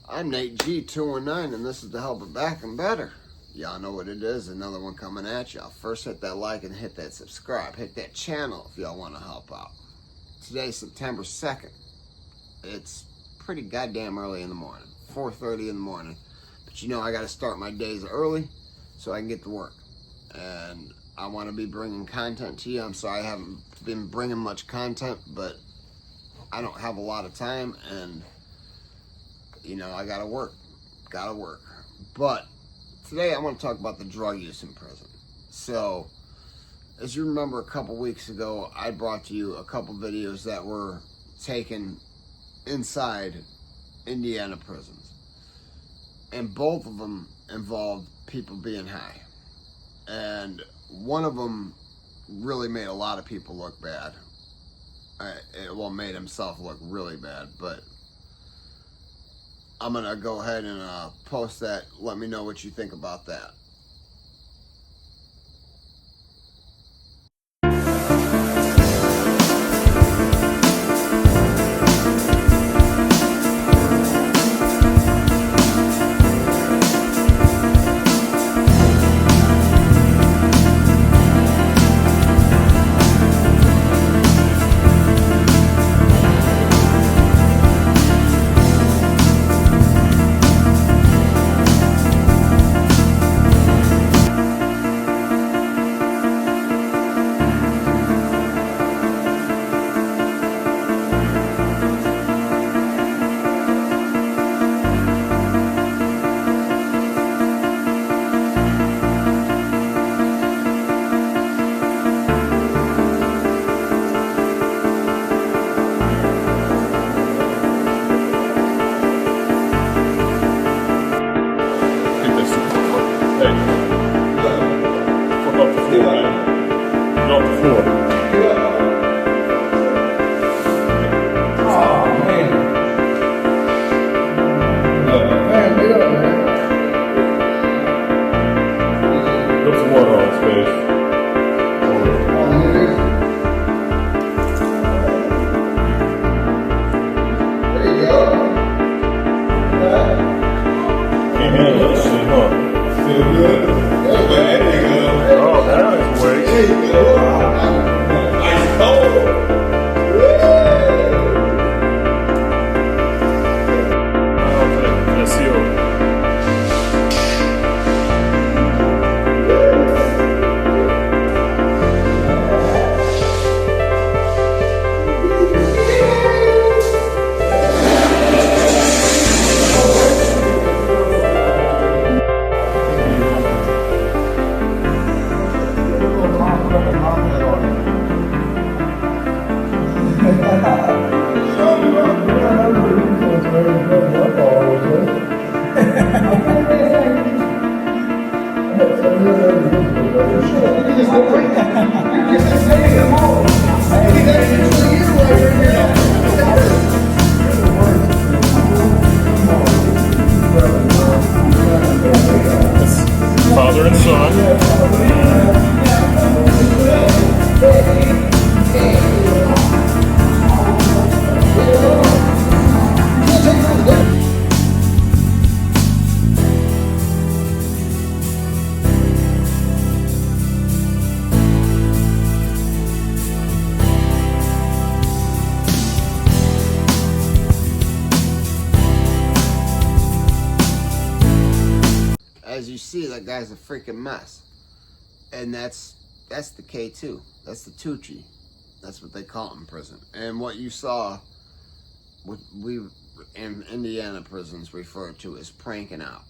I'm Nate G219 and this is to help it back and better. Y'all know what it is, another one coming at y'all. First hit that like and hit that subscribe. Hit that channel if y'all want to help out. Today's September 2nd. It's pretty goddamn early in the morning. 4:30 in the morning. But you know I gotta start my days early so I can get to work. And I want to be bringing content to you. I'm sorry I haven't been bringing much content, but I don't have a lot of time and you know, I gotta work. But today I want to talk about the drug use in prison. So, as you remember a couple weeks ago, I brought to you a couple videos that were taken inside Indiana prisons. And both of them involved people being high. And one of them really made a lot of people look bad. Well, made himself look really bad, but I'm gonna go ahead and post that. Let me know what you think about that. Father and son. As you see, that guy's a freaking mess. And that's the K2. That's the Tucci. That's what they call it in prison. And what you saw, what we in Indiana prisons refer to as pranking out.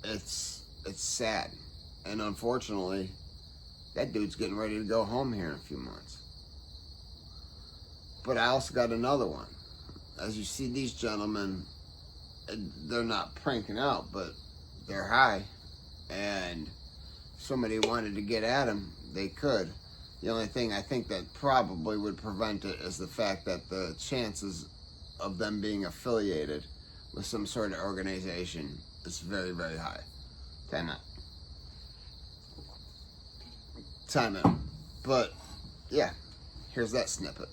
It's sad. And unfortunately, that dude's getting ready to go home here in a few months. But I also got another one. As you see, these gentlemen, they're not pranking out, but they're high, and if somebody wanted to get at them, they could. The only thing I think that probably would prevent it is the fact that the chances of them being affiliated with some sort of organization is very, very high. Time out. But yeah, here's that snippet.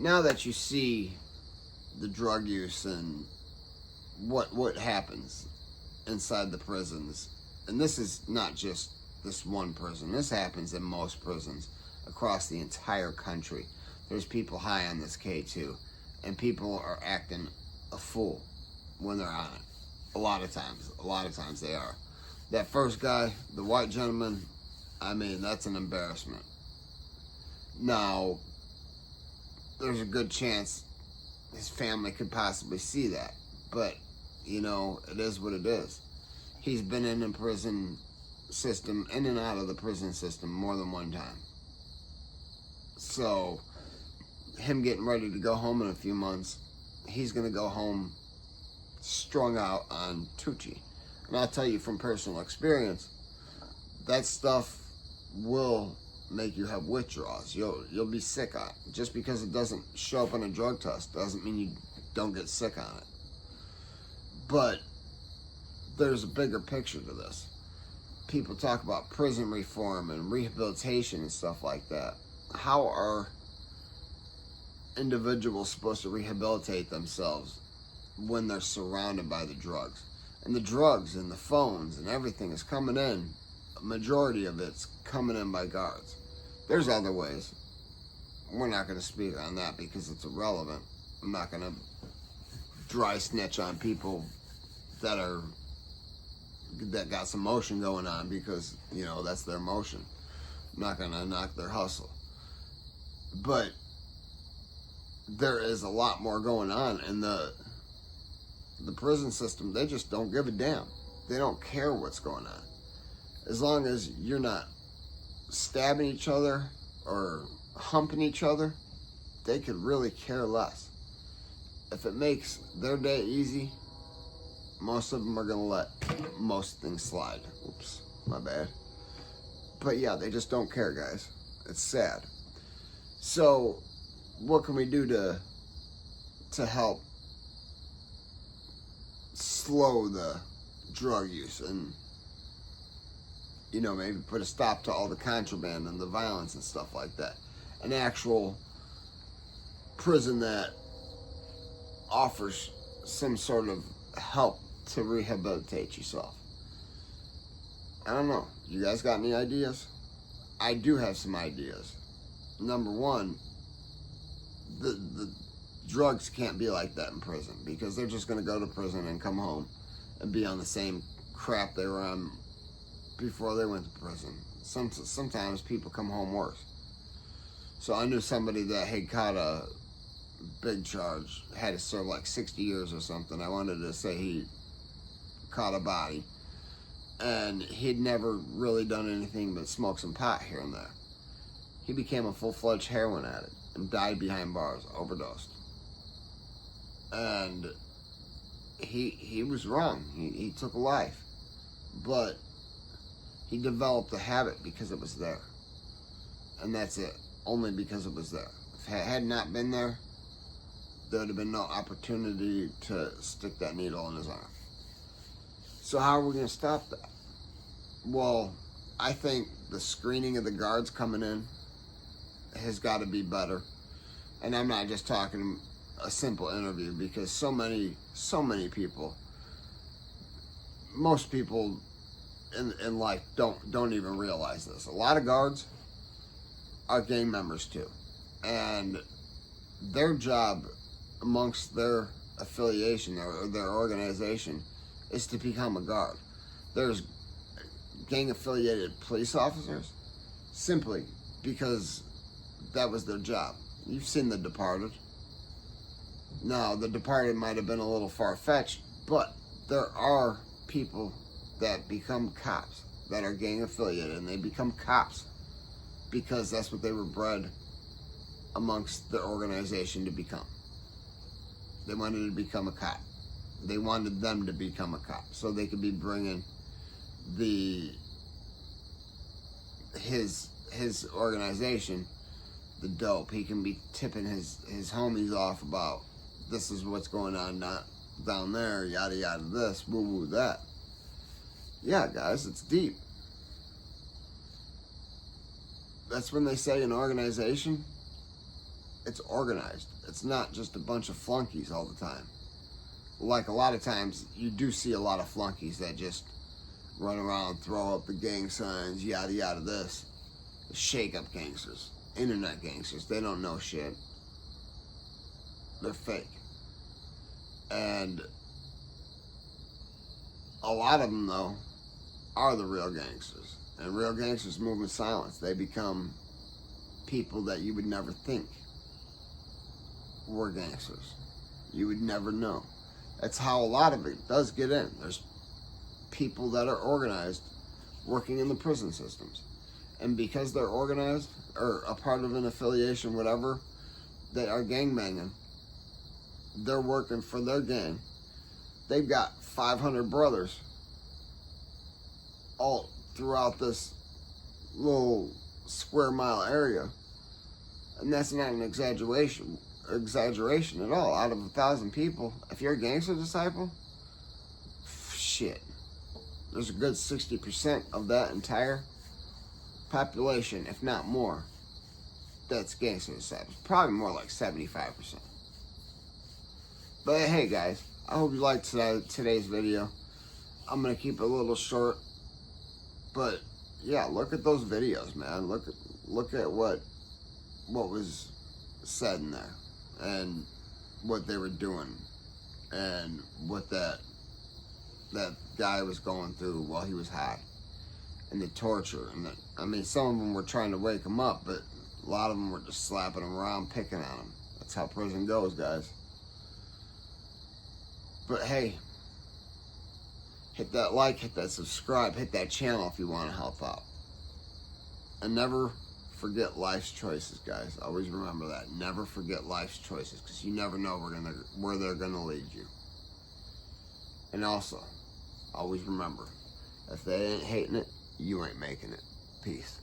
now that you see the drug use and what happens inside the prisons, and this is not just this one prison, this happens in most prisons across the entire country. There's people high on this K2, and people are acting a fool when they're on it. A lot of times they are. That first guy, the white gentleman, I mean, that's an embarrassment. Now, there's a good chance his family could possibly see that, but you know, it is what it is. He's been in the prison system, in and out of the prison system more than one time. So, him getting ready to go home in a few months, he's gonna go home strung out on Tucci. And I'll tell you from personal experience, that stuff will make you have withdrawals. You'll be sick on it. Just because it doesn't show up on a drug test doesn't mean you don't get sick on it. But there's a bigger picture to this. People talk about prison reform and rehabilitation and stuff like that. How are individuals supposed to rehabilitate themselves when they're surrounded by the drugs? And the drugs and the phones and everything is coming in. A majority of it's coming in by guards. There's other ways. We're not going to speak on that because it's irrelevant. I'm not going to dry snitch on people that got some motion going on because, you know, that's their motion. I'm not going to knock their hustle. But there is a lot more going on in the prison system. They just don't give a damn. They don't care what's going on. As long as you're not stabbing each other or humping each other, they could really care less. If it makes their day easy, most of them are going to let most things slide. Oops, my bad. But yeah, they just don't care, guys. It's sad. So, what can we do to help slow the drug use and, you know, maybe put a stop to all the contraband and the violence and stuff like that? An actual prison that offers some sort of help to rehabilitate yourself. I don't know. You guys got any ideas? I do have some ideas. Number one, the drugs can't be like that in prison because they're just going to go to prison and come home and be on the same crap they were on before they went to prison. Sometimes people come home worse. So I knew somebody that had caught a big charge, had to serve like 60 years or something. I wanted to say he caught a body, and he'd never really done anything but smoke some pot here and there. He became a full-fledged heroin addict and died behind bars, overdosed. And he was wrong. He took a life. But he developed a habit because it was there. And that's it. Only because it was there. If it had not been there, there would have been no opportunity to stick that needle in his arm. So how are we going to stop that? Well, I think the screening of the guards coming in has got to be better. And I'm not just talking a simple interview, because so many people, most people in life don't even realize this. A lot of guards are gang members too. And their job amongst their affiliation or their organization is to become a guard. There's gang affiliated police officers simply because that was their job. You've seen The Departed. Now, The Departed might have been a little far-fetched, but there are people that become cops that are gang affiliated, and they become cops because that's what they were bred amongst their organization to become. They wanted to become a cop. They wanted them to become a cop so they could be bringing his organization the dope. He can be tipping his homies off about, this is what's going on down there, yada yada this, woo woo that. Yeah, guys, it's deep. That's when they say an organization it's organized. It's not just a bunch of flunkies all the time. Like a lot of times, you do see a lot of flunkies that just run around, throw up the gang signs, yada yada this. The shake up gangsters, internet gangsters, they don't know shit. They're fake. And a lot of them, though, are the real gangsters. And real gangsters move in silence. They become people that you would never think were gangsters. You would never know. That's how a lot of it does get in. There's people that are organized working in the prison systems. And because they're organized or a part of an affiliation, whatever, they are gangbanging. They're working for their gang. They've got 500 brothers all throughout this little square mile area. And that's not an exaggeration at all. Out of 1,000 people, if you're a gangster disciple, shit, there's a good 60% of that entire population, if not more, that's gangster disciples. Probably more like 75%. But hey guys, I hope you liked today's video. I'm gonna keep it a little short, but yeah, look at those videos, man. Look at what was said in there, and what they were doing, and what that guy was going through while he was high, and the torture, and I mean, some of them were trying to wake him up, but a lot of them were just slapping him around, picking on him. That's how prison goes, guys. But hey, hit that like, hit that subscribe, hit that channel if you want to help out. And never forget life's choices, guys. Always remember that. Never forget life's choices, because you never know where they're gonna lead you. And also, always remember, if they ain't hating it, you ain't making it. Peace.